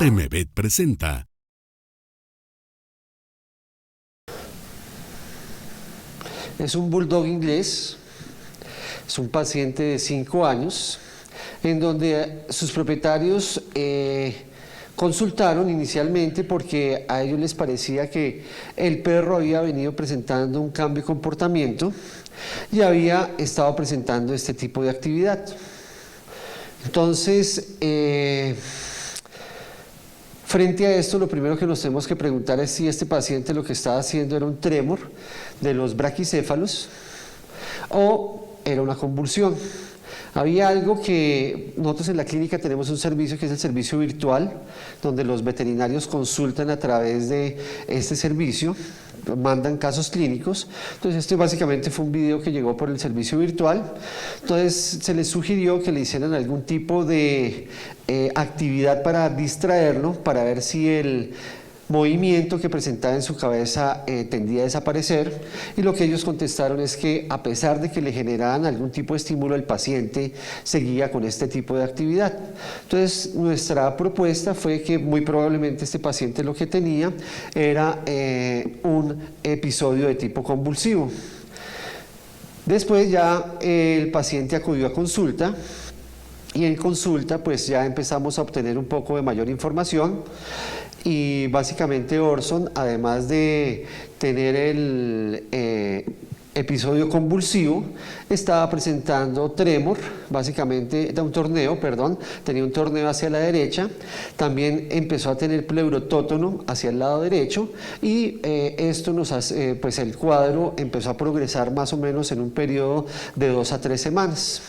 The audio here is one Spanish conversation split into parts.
RMVet presenta. Es un bulldog inglés, es un paciente de 5 años, en donde sus propietarios consultaron inicialmente porque a ellos les parecía que el perro había venido presentando un cambio de comportamiento y había estado presentando este tipo de actividad. Entonces, frente a esto, lo primero que nos tenemos que preguntar es si este paciente lo que estaba haciendo era un tremor de los braquicéfalos o era una convulsión. Había algo que nosotros en la clínica tenemos un servicio que es el servicio virtual, donde los veterinarios consultan a través de este servicio, mandan casos clínicos. Entonces este básicamente fue un video que llegó por el servicio virtual. Entonces se les sugirió que le hicieran algún tipo de actividad para distraerlo, para ver si el movimiento que presentaba en su cabeza tendía a desaparecer, y lo que ellos contestaron es que a pesar de que le generaban algún tipo de estímulo, el paciente seguía con este tipo de actividad. Entonces nuestra propuesta fue que muy probablemente este paciente lo que tenía era un episodio de tipo convulsivo. Después ya el paciente acudió a consulta, y en consulta pues ya empezamos a obtener un poco de mayor información. Y básicamente Orson, además de tener el episodio convulsivo, estaba presentando tremor, básicamente un torneo, tenía un torneo hacia la derecha, también empezó a tener pleurotótono hacia el lado derecho, y esto nos hace, pues el cuadro empezó a progresar más o menos en un periodo de 2 a 3 semanas.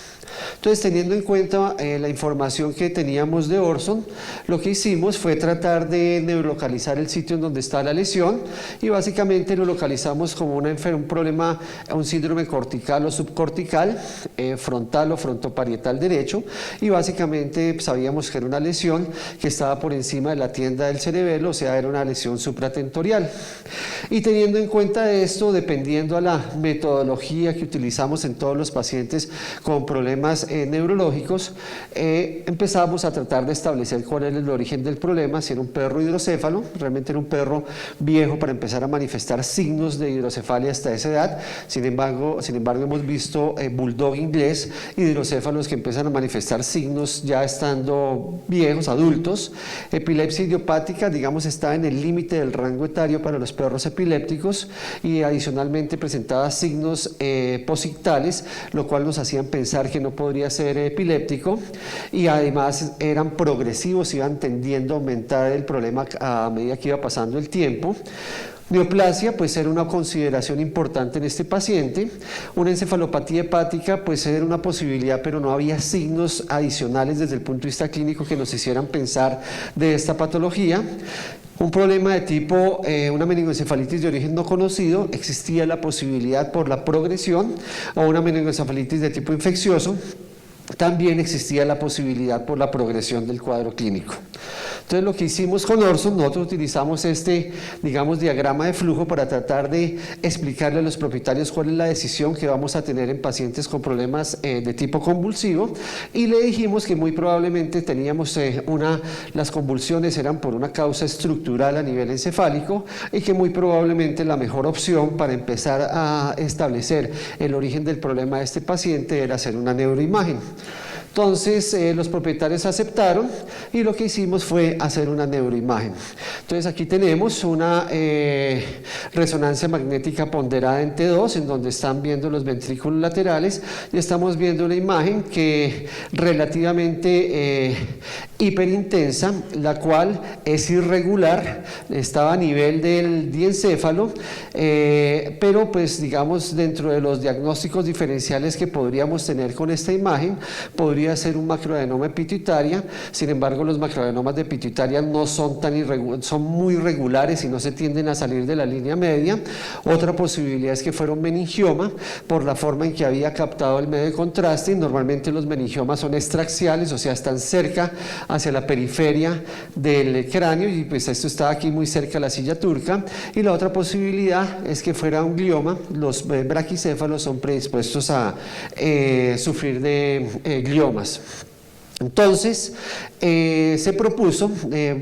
Entonces, teniendo en cuenta la información que teníamos de Orson, lo que hicimos fue tratar de neurolocalizar el sitio en donde está la lesión, y básicamente lo localizamos como un problema, un síndrome cortical o subcortical, frontal o frontoparietal derecho, y básicamente sabíamos que era una lesión que estaba por encima de la tienda del cerebelo, o sea, era una lesión supratentorial. Y teniendo en cuenta esto, dependiendo a la metodología que utilizamos en todos los pacientes con problemas neurológicos, empezamos a tratar de establecer cuál era el origen del problema, si era un perro hidrocéfalo. Realmente era un perro viejo para empezar a manifestar signos de hidrocefalia hasta esa edad. Sin embargo hemos visto bulldog inglés hidrocéfalos que empiezan a manifestar signos ya estando viejos, adultos. Epilepsia idiopática, digamos, está en el límite del rango etario para los perros epilépticos, y adicionalmente presentaba signos posictales, lo cual nos hacían pensar que no podría ser epiléptico, y además eran progresivos, iban tendiendo a aumentar el problema a medida que iba pasando el tiempo. Neoplasia, pues era una consideración importante en este paciente. Una encefalopatía hepática, pues era una posibilidad, pero no había signos adicionales desde el punto de vista clínico que nos hicieran pensar de esta patología. Un problema de tipo, una meningoencefalitis de origen no conocido, existía la posibilidad por la progresión, o una meningoencefalitis de tipo infeccioso, también existía la posibilidad por la progresión del cuadro clínico. Entonces lo que hicimos con Orson, nosotros utilizamos este, digamos, diagrama de flujo para tratar de explicarle a los propietarios cuál es la decisión que vamos a tener en pacientes con problemas de tipo convulsivo, y le dijimos que muy probablemente teníamos las convulsiones eran por una causa estructural a nivel encefálico, y que muy probablemente la mejor opción para empezar a establecer el origen del problema de este paciente era hacer una neuroimagen. Entonces los propietarios aceptaron, y lo que hicimos fue hacer una neuroimagen. Entonces aquí tenemos una resonancia magnética ponderada en T2, en donde están viendo los ventrículos laterales, y estamos viendo una imagen que relativamente hiperintensa, la cual es irregular, estaba a nivel del diencéfalo, pero pues digamos dentro de los diagnósticos diferenciales que podríamos tener con esta imagen, podría ser un macroadenoma de pituitaria. Sin embargo, los macroadenomas de pituitaria no son son muy regulares y no se tienden a salir de la línea media. Otra posibilidad es que fuera un meningioma por la forma en que había captado el medio de contraste, y normalmente los meningiomas son extraxiales, o sea, están cerca hacia la periferia del cráneo, y pues esto está aquí muy cerca de la silla turca. Y la otra posibilidad es que fuera un glioma. Los braquicéfalos son predispuestos a sufrir de gliomas. Entonces, se propuso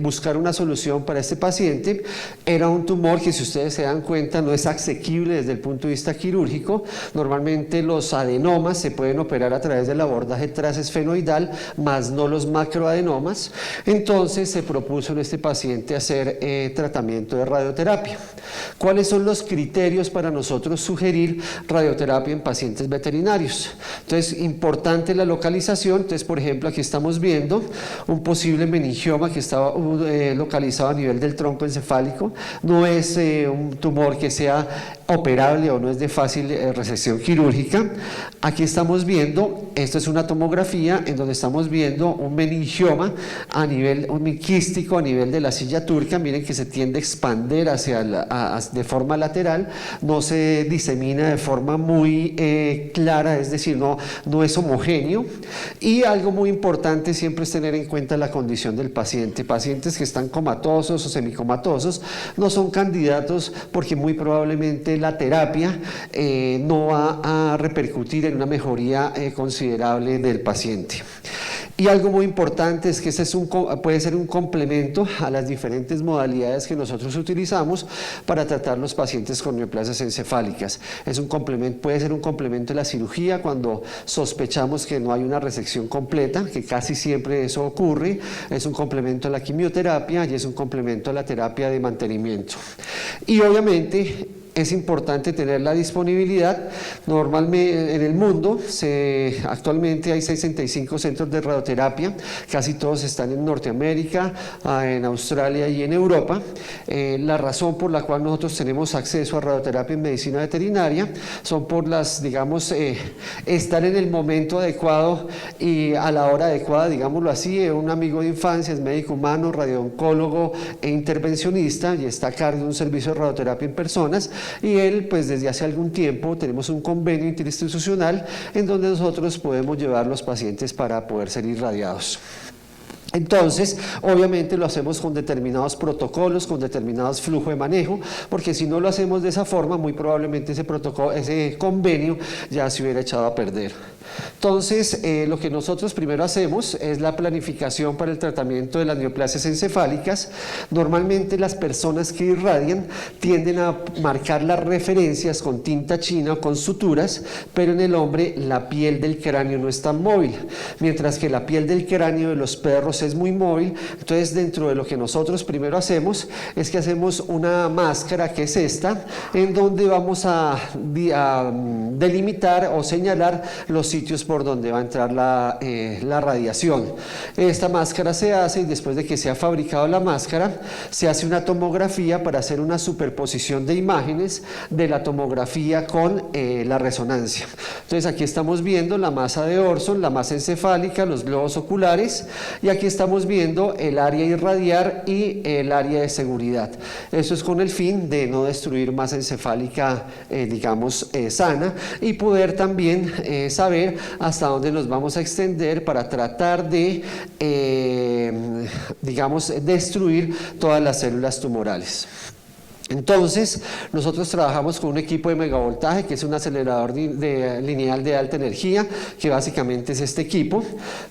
buscar una solución para este paciente. Era un tumor que, si ustedes se dan cuenta, no es asequible desde el punto de vista quirúrgico. Normalmente los adenomas se pueden operar a través del abordaje transesfenoidal, más no los macroadenomas. Entonces se propuso en este paciente hacer tratamiento de radioterapia. ¿Cuáles son los criterios para nosotros sugerir radioterapia en pacientes veterinarios? Entonces, importante la localización. Entonces, por ejemplo, aquí estamos viendo un posible meningioma que estaba localizado a nivel del tronco encefálico. No es un tumor que sea operable o no es de fácil resección quirúrgica. Aquí estamos viendo, esto es una tomografía en donde estamos viendo un meningioma a nivel, un quístico a nivel de la silla turca. Miren que se tiende a expander de forma lateral, no se disemina de forma muy clara, es decir, no es homogéneo. Y algo muy importante siempre es tener en cuenta la condición del paciente. Pacientes que están comatosos o semicomatosos no son candidatos, porque muy probablemente la terapia no va a repercutir en una mejoría considerable del paciente. Y algo muy importante es que este puede ser un complemento a las diferentes modalidades que nosotros utilizamos para tratar los pacientes con neoplasias encefálicas. Puede ser un complemento de la cirugía cuando sospechamos que no hay una resección completa, que casi siempre eso ocurre. Es un complemento a la quimioterapia y es un complemento a la terapia de mantenimiento. Y obviamente es importante tener la disponibilidad. Normalmente en el mundo actualmente hay 65 centros de radioterapia, casi todos están en Norteamérica, en Australia y en Europa. La razón por la cual nosotros tenemos acceso a radioterapia en medicina veterinaria son por estar en el momento adecuado y a la hora adecuada, digámoslo así. Un amigo de infancia es médico humano, radiooncólogo e intervencionista y está a cargo de un servicio de radioterapia en personas. Y él, pues desde hace algún tiempo tenemos un convenio interinstitucional en donde nosotros podemos llevar los pacientes para poder ser irradiados. Entonces, obviamente lo hacemos con determinados protocolos, con determinados flujos de manejo, porque si no lo hacemos de esa forma, muy probablemente ese convenio ya se hubiera echado a perder. Entonces, lo que nosotros primero hacemos es la planificación para el tratamiento de las neoplasias encefálicas. Normalmente las personas que irradian tienden a marcar las referencias con tinta china o con suturas, pero en el hombre la piel del cráneo no es tan móvil, mientras que la piel del cráneo de los perros es muy móvil. Entonces, dentro de lo que nosotros primero hacemos es que hacemos una máscara, que es esta, en donde vamos a delimitar o señalar los sitios por donde va a entrar la radiación. Esta máscara se hace, y después de que se ha fabricado la máscara, se hace una tomografía para hacer una superposición de imágenes de la tomografía con la resonancia. Entonces, aquí estamos viendo la masa de Orson, la masa encefálica, los globos oculares, y aquí estamos viendo el área irradiar y el área de seguridad. Eso es con el fin de no destruir masa encefálica, sana, y poder también saber hasta dónde nos vamos a extender para tratar de, destruir todas las células tumorales. Entonces, nosotros trabajamos con un equipo de megavoltaje, que es un acelerador lineal de alta energía, que básicamente es este equipo.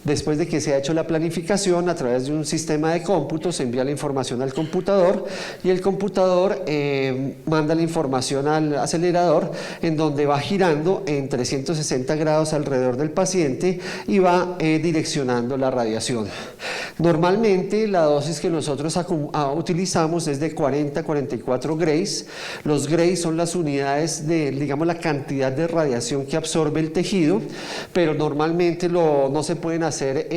Después de que se ha hecho la planificación, a través de un sistema de cómputo se envía la información al computador, y el computador manda la información al acelerador, en donde va girando en 360 grados alrededor del paciente y va direccionando la radiación. Normalmente la dosis que nosotros utilizamos es de 40 a 44 grays. Los grays son las unidades de, la cantidad de radiación que absorbe el tejido, pero normalmente no se pueden hacer,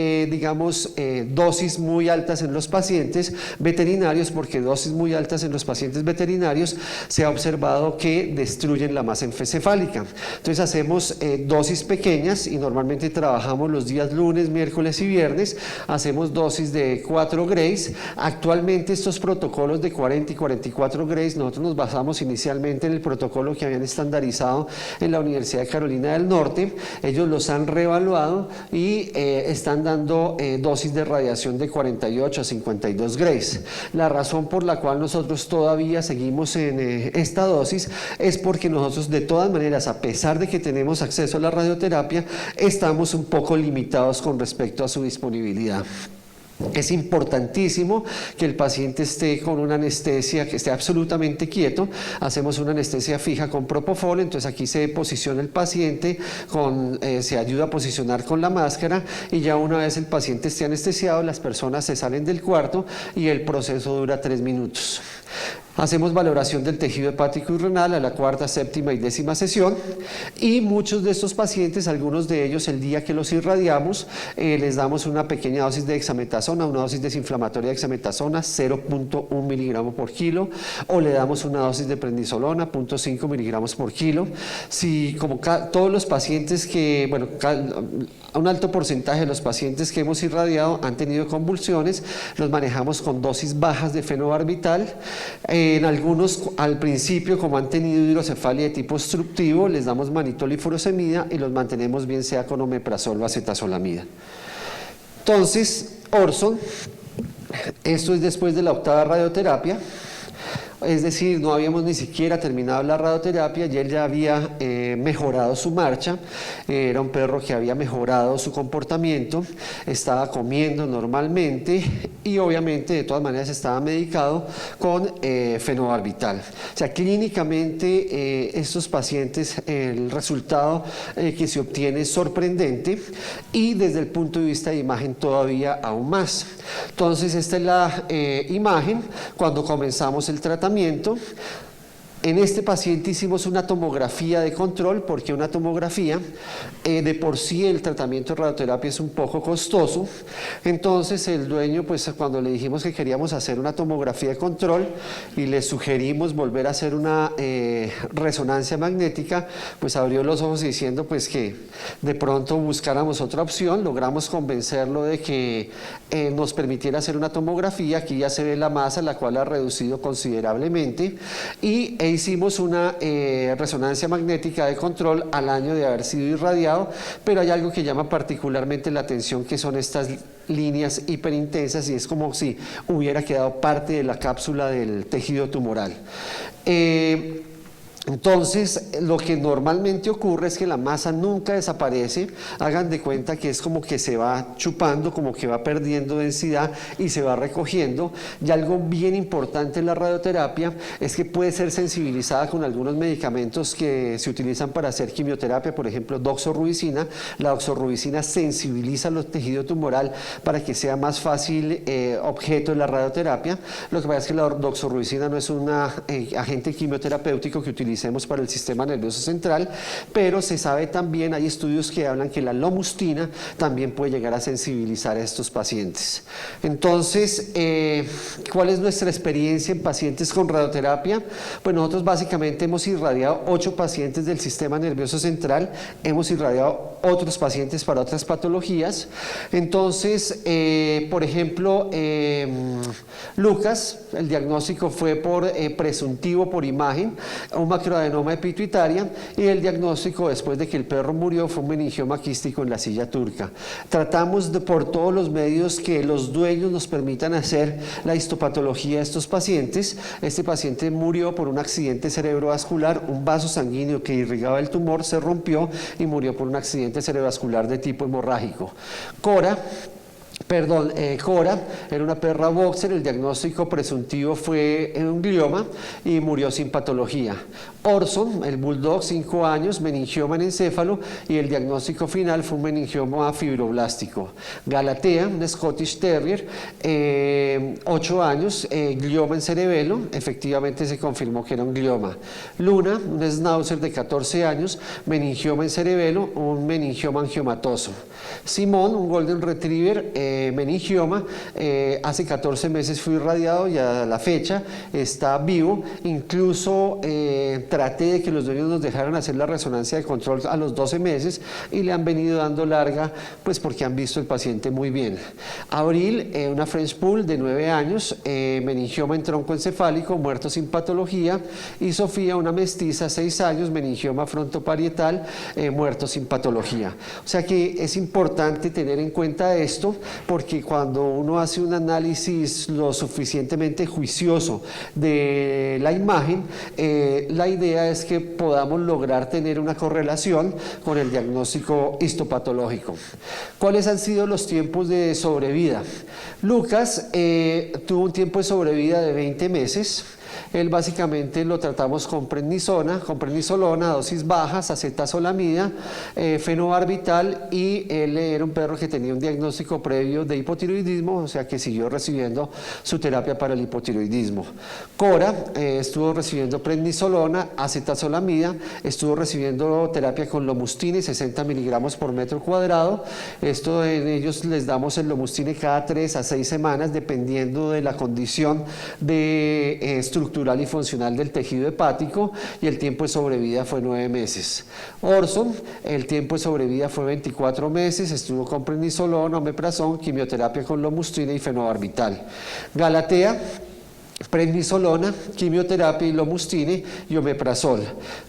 dosis muy altas en los pacientes veterinarios, porque dosis muy altas en los pacientes veterinarios se ha observado que destruyen la masa encefálica. Entonces hacemos dosis pequeñas, y normalmente trabajamos los días lunes, miércoles y viernes. Hacemos dosis de 4 grays. Actualmente estos protocolos de 40 y 44 grays, nosotros nos basamos inicialmente en el protocolo que habían estandarizado en la Universidad de Carolina del Norte. Ellos los han reevaluado y están dando dosis de radiación de 48 a 52 grays. La razón por la cual nosotros todavía seguimos en esta dosis es porque nosotros, de todas maneras, a pesar de que tenemos acceso a la radioterapia, estamos un poco limitados con respecto a su disponibilidad. Es importantísimo que el paciente esté con una anestesia, que esté absolutamente quieto. Hacemos una anestesia fija con propofol, entonces aquí se posiciona el paciente, se ayuda a posicionar con la máscara y ya una vez el paciente esté anestesiado, las personas se salen del cuarto y el proceso dura 3 minutos. Hacemos valoración del tejido hepático y renal a la cuarta, séptima y 10ª sesión y muchos de estos pacientes, algunos de ellos el día que los irradiamos, les damos una pequeña dosis de dexametasona, una dosis desinflamatoria de dexametasona, 0.1 miligramos por kilo, o le damos una dosis de prednisolona, 0.5 miligramos por kilo. Si como todos los pacientes que, bueno, un alto porcentaje de los pacientes que hemos irradiado han tenido convulsiones, los manejamos con dosis bajas de fenobarbital. En algunos, al principio, como han tenido hidrocefalia de tipo obstructivo, les damos mannitol y furosemida y los mantenemos bien sea con omeprazol o acetazolamida. Entonces, Orson, esto es después de la 8ª radioterapia. Es decir, no habíamos ni siquiera terminado la radioterapia y él ya había mejorado su marcha, era un perro que había mejorado su comportamiento, estaba comiendo normalmente y obviamente de todas maneras estaba medicado con fenobarbital. O sea, clínicamente estos pacientes, el resultado que se obtiene es sorprendente y desde el punto de vista de imagen todavía aún más. Entonces esta es la imagen cuando comenzamos el tratamiento. En este paciente hicimos una tomografía de control, porque una tomografía, de por sí el tratamiento de radioterapia es un poco costoso, entonces el dueño, pues cuando le dijimos que queríamos hacer una tomografía de control y le sugerimos volver a hacer una resonancia magnética, pues abrió los ojos diciendo pues que de pronto buscáramos otra opción. Logramos convencerlo de que nos permitiera hacer una tomografía. Aquí ya se ve la masa, la cual ha reducido considerablemente, y hicimos una resonancia magnética de control al año de haber sido irradiado, pero hay algo que llama particularmente la atención, que son estas líneas hiperintensas, y es como si hubiera quedado parte de la cápsula del tejido tumoral. Entonces, lo que normalmente ocurre es que la masa nunca desaparece. Hagan de cuenta que es como que se va chupando, como que va perdiendo densidad y se va recogiendo. Y algo bien importante en la radioterapia es que puede ser sensibilizada con algunos medicamentos que se utilizan para hacer quimioterapia, por ejemplo, doxorubicina. La doxorubicina sensibiliza el tejido tumoral para que sea más fácil objeto de la radioterapia. Lo que pasa es que la doxorubicina no es un agente quimioterapéutico que utilicemos para el sistema nervioso central, pero se sabe también, hay estudios que hablan que la lomustina también puede llegar a sensibilizar a estos pacientes. Entonces, ¿cuál es nuestra experiencia en pacientes con radioterapia? Pues nosotros básicamente hemos irradiado 8 pacientes del sistema nervioso central, hemos irradiado otros pacientes para otras patologías. Entonces, por ejemplo, Lucas, el diagnóstico fue presuntivo por imagen, un macroadenoma de pituitaria, y el diagnóstico después de que el perro murió fue un meningioma quístico en la silla turca. Tratamos por todos los medios que los dueños nos permitan hacer la histopatología de estos pacientes. Este paciente murió por un accidente cerebrovascular, un vaso sanguíneo que irrigaba el tumor se rompió y murió por un accidente cerebrovascular de tipo hemorrágico. Cora era una perra boxer, el diagnóstico presuntivo fue un glioma y murió sin patología. Orson, el bulldog, 5 años, meningioma en encéfalo, y el diagnóstico final fue un meningioma fibroblástico. Galatea, un Scottish Terrier, 8 años, glioma en cerebelo, efectivamente se confirmó que era un glioma. Luna, un Schnauzer de 14 años, meningioma en cerebelo, un meningioma angiomatoso. Simón, un Golden Retriever, meningioma, hace 14 meses fue irradiado y a la fecha está vivo. Incluso traté de que los dueños nos dejaran hacer la resonancia de control a los 12 meses y le han venido dando larga, pues porque han visto el paciente muy bien. Abril, una French Poodle de 9 años, meningioma en tronco encefálico, muerto sin patología. Y Sofía, una mestiza, 6 años, meningioma frontoparietal, muerto sin patología. O sea que es importante tener en cuenta esto, porque cuando uno hace un análisis lo suficientemente juicioso de la imagen, la idea es que podamos lograr tener una correlación con el diagnóstico histopatológico. ¿Cuáles han sido los tiempos de sobrevida? Lucas tuvo un tiempo de sobrevida de 20 meses. Él básicamente lo tratamos con prednisolona, dosis bajas, acetazolamida, fenobarbital, y él era un perro que tenía un diagnóstico previo de hipotiroidismo, o sea que siguió recibiendo su terapia para el hipotiroidismo. Cora estuvo recibiendo prednisolona, acetazolamida, estuvo recibiendo terapia con lomustine, 60 miligramos por metro cuadrado. Esto en ellos les damos el lomustine cada 3 a 6 semanas, dependiendo de la condición de estructural y funcional del tejido hepático, y el tiempo de sobrevida fue 9 meses. Orson, el tiempo de sobrevida fue 24 meses, estuvo con prednisolona, omeprazol, quimioterapia con lomustine y fenobarbital. Galatea, prednisolona, quimioterapia y lomustine y omeprazol.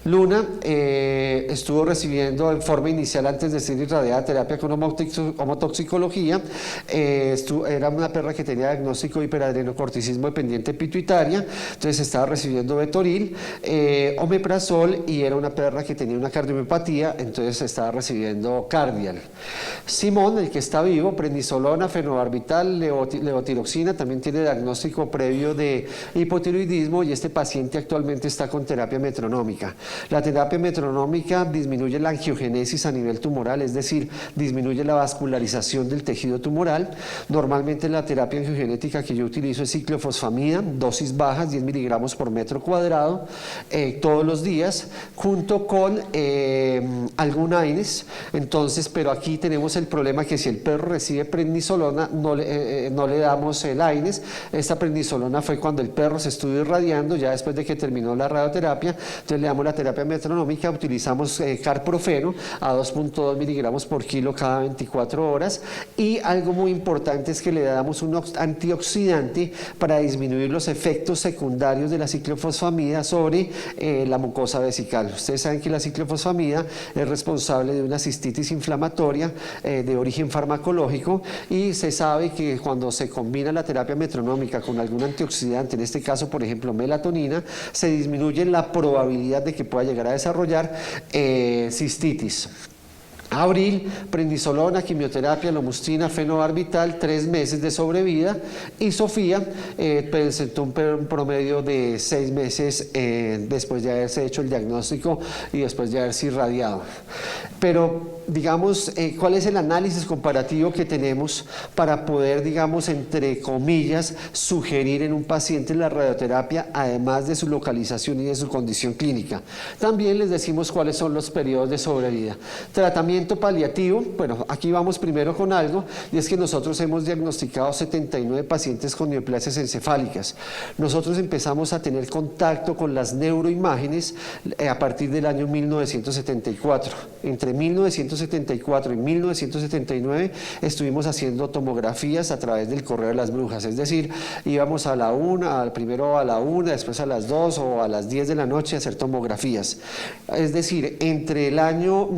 Luna estuvo recibiendo en forma inicial, antes de ser irradiada, terapia con homotoxicología. Era una perra que tenía diagnóstico de hiperadrenocorticismo dependiente pituitaria, entonces estaba recibiendo Betoril, omeprazol, y era una perra que tenía una cardiomiopatía, entonces estaba recibiendo Cardial. Simón, el que está vivo, prednisolona, fenobarbital, levotiroxina, también tiene diagnóstico previo de hipotiroidismo, y este paciente actualmente está con terapia metronómica. La terapia metronómica disminuye la angiogénesis a nivel tumoral, es decir, disminuye la vascularización del tejido tumoral. Normalmente la terapia angiogenética que yo utilizo es ciclofosfamida, dosis bajas, 10 miligramos por metro cuadrado, todos los días, junto con algún AINES. Entonces, pero aquí tenemos el problema que si el perro recibe prednisolona, no le damos el AINES. Esta prednisolona fue cuando el perro se estuvo irradiando, ya después de que terminó la radioterapia. Entonces le damos la terapia metronómica, utilizamos carprofeno a 2.2 miligramos por kilo cada 24 horas, y algo muy importante es que le damos un antioxidante para disminuir los efectos secundarios de la ciclofosfamida sobre la mucosa vesical. Ustedes saben que la ciclofosfamida es responsable de una cistitis inflamatoria de origen farmacológico, y se sabe que cuando se combina la terapia metronómica con algún antioxidante, en este caso por ejemplo melatonina, se disminuye la probabilidad de que pueda llegar a desarrollar cistitis. Abril, prednisolona, quimioterapia, lomustina, fenobarbital, 3 meses de sobrevida, y Sofía presentó un promedio de 6 meses después de haberse hecho el diagnóstico y después de haberse irradiado. Pero digamos, ¿cuál es el análisis comparativo que tenemos para poder, digamos, entre comillas, sugerir en un paciente la radioterapia, además de su localización y de su condición clínica? También les decimos cuáles son los periodos de sobrevida. Tratamiento paliativo, bueno, aquí vamos primero con algo, y es que nosotros hemos diagnosticado 79 pacientes con neoplasias encefálicas. Nosotros empezamos a tener contacto con las neuroimágenes a partir del año 1974. Entre 1974 y 1979 estuvimos haciendo tomografías a través del Correo de las Brujas, es decir, íbamos a la 1, primero a la 1, después a las 2 o a las 10 de la noche a hacer tomografías. Es decir, entre el año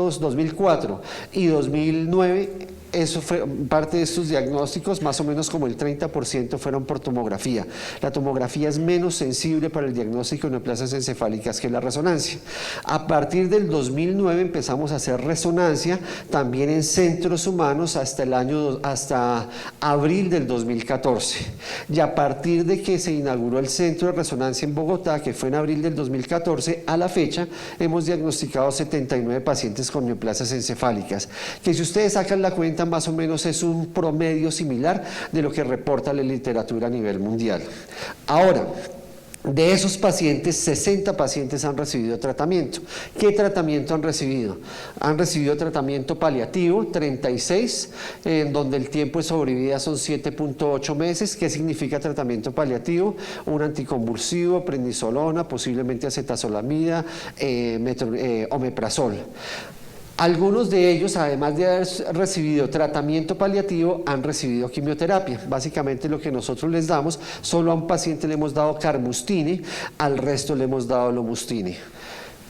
2004 y 2009, eso fue parte de estos diagnósticos, más o menos como el 30% fueron por tomografía. La tomografía es menos sensible para el diagnóstico de neoplasias encefálicas que la resonancia. A partir del 2009 empezamos a hacer resonancia también en centros humanos hasta abril del 2014. Y a partir de que se inauguró el centro de resonancia en Bogotá, que fue en abril del 2014, a la fecha hemos diagnosticado 79 pacientes con neoplasias encefálicas, que si ustedes sacan la cuenta, más o menos es un promedio similar de lo que reporta la literatura a nivel mundial. Ahora, de esos pacientes, 60 pacientes han recibido tratamiento. ¿Qué tratamiento han recibido? Han recibido tratamiento paliativo, 36, en donde el tiempo de sobrevida son 7.8 meses. ¿Qué significa tratamiento paliativo? Un anticonvulsivo, prednisolona, posiblemente acetazolamida, omeprazol. Algunos de ellos, además de haber recibido tratamiento paliativo, han recibido quimioterapia. Básicamente lo que nosotros les damos, solo a un paciente le hemos dado carmustine, al resto le hemos dado lomustine.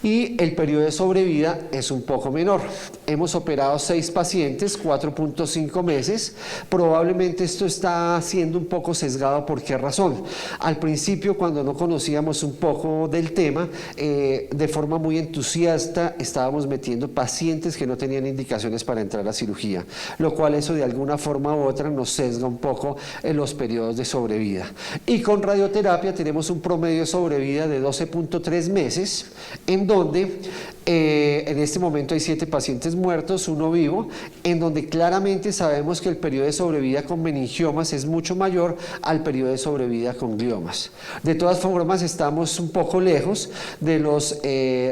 Y el periodo de sobrevida es un poco menor. hemos operado 6 pacientes, 4.5 meses. Probablemente esto está siendo un poco sesgado. ¿Por qué razón? Al principio, cuando no conocíamos un poco del tema, de forma muy entusiasta estábamos metiendo pacientes que no tenían indicaciones para entrar a cirugía, lo cual eso de alguna forma u otra nos sesga un poco en los periodos de sobrevida. Y con radioterapia tenemos un promedio de sobrevida de 12.3 meses, en donde en este momento hay 7 pacientes muertos, 1 vivo, en donde claramente sabemos que el periodo de sobrevida con meningiomas es mucho mayor al periodo de sobrevida con gliomas. De todas formas, estamos un poco lejos de los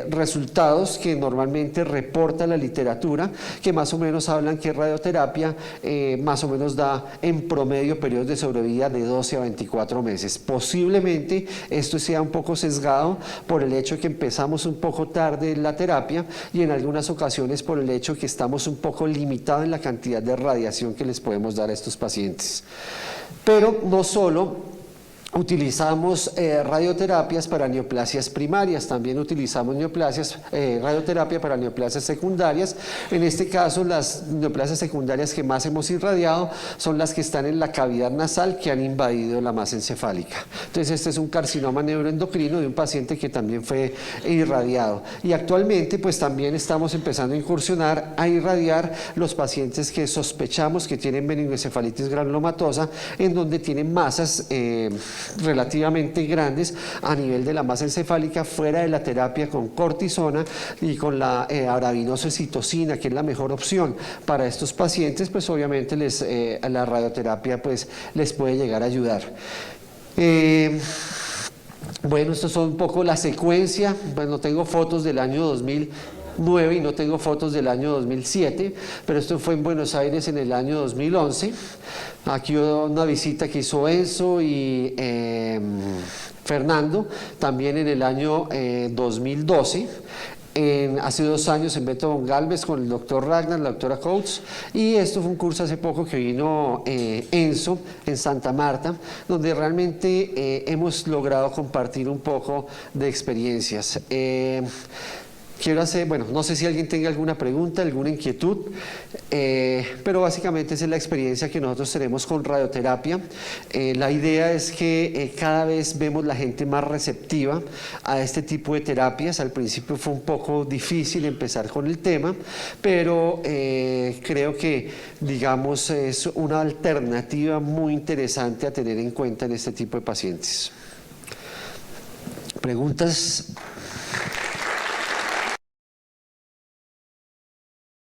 resultados que normalmente reporta la literatura, que más o menos hablan que radioterapia más o menos da en promedio periodos de sobrevida de 12 a 24 meses. Posiblemente esto sea un poco sesgado por el hecho que empezamos un poco tarde la terapia y en algunas ocasiones por el hecho que estamos un poco limitados en la cantidad de radiación que les podemos dar a estos pacientes. Pero no solo utilizamos radioterapias para neoplasias primarias, también utilizamos radioterapia para neoplasias secundarias. En este caso, las neoplasias secundarias que más hemos irradiado son las que están en la cavidad nasal, que han invadido la masa encefálica. Entonces, este es un carcinoma neuroendocrino de un paciente que también fue irradiado. Y actualmente, pues también estamos empezando a incursionar a irradiar los pacientes que sospechamos que tienen meningoencefalitis granulomatosa, en donde tienen masas relativamente grandes a nivel de la masa encefálica, fuera de la terapia con cortisona y con la arabinosocitocina, que es la mejor opción para estos pacientes. Pues obviamente la radioterapia pues les puede llegar a ayudar. Bueno, esto son un poco la secuencia. Bueno, tengo fotos del año 2009 y no tengo fotos del año 2007, pero esto fue en Buenos Aires en el año 2011. Aquí una visita que hizo Enzo y Fernando, también en el año 2012. Hace 2 años en Beto Gonçalves con el doctor Ragnar, la doctora Coates, y esto fue un curso hace poco que vino Enzo en Santa Marta, donde realmente hemos logrado compartir un poco de experiencias. No sé si alguien tenga alguna pregunta, alguna inquietud, pero básicamente esa es la experiencia que nosotros tenemos con radioterapia. La idea es que cada vez vemos la gente más receptiva a este tipo de terapias. Al principio fue un poco difícil empezar con el tema, pero creo que, digamos, es una alternativa muy interesante a tener en cuenta en este tipo de pacientes. ¿Preguntas?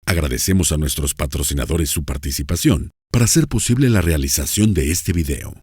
Agradecemos a nuestros patrocinadores su participación para hacer posible la realización de este video.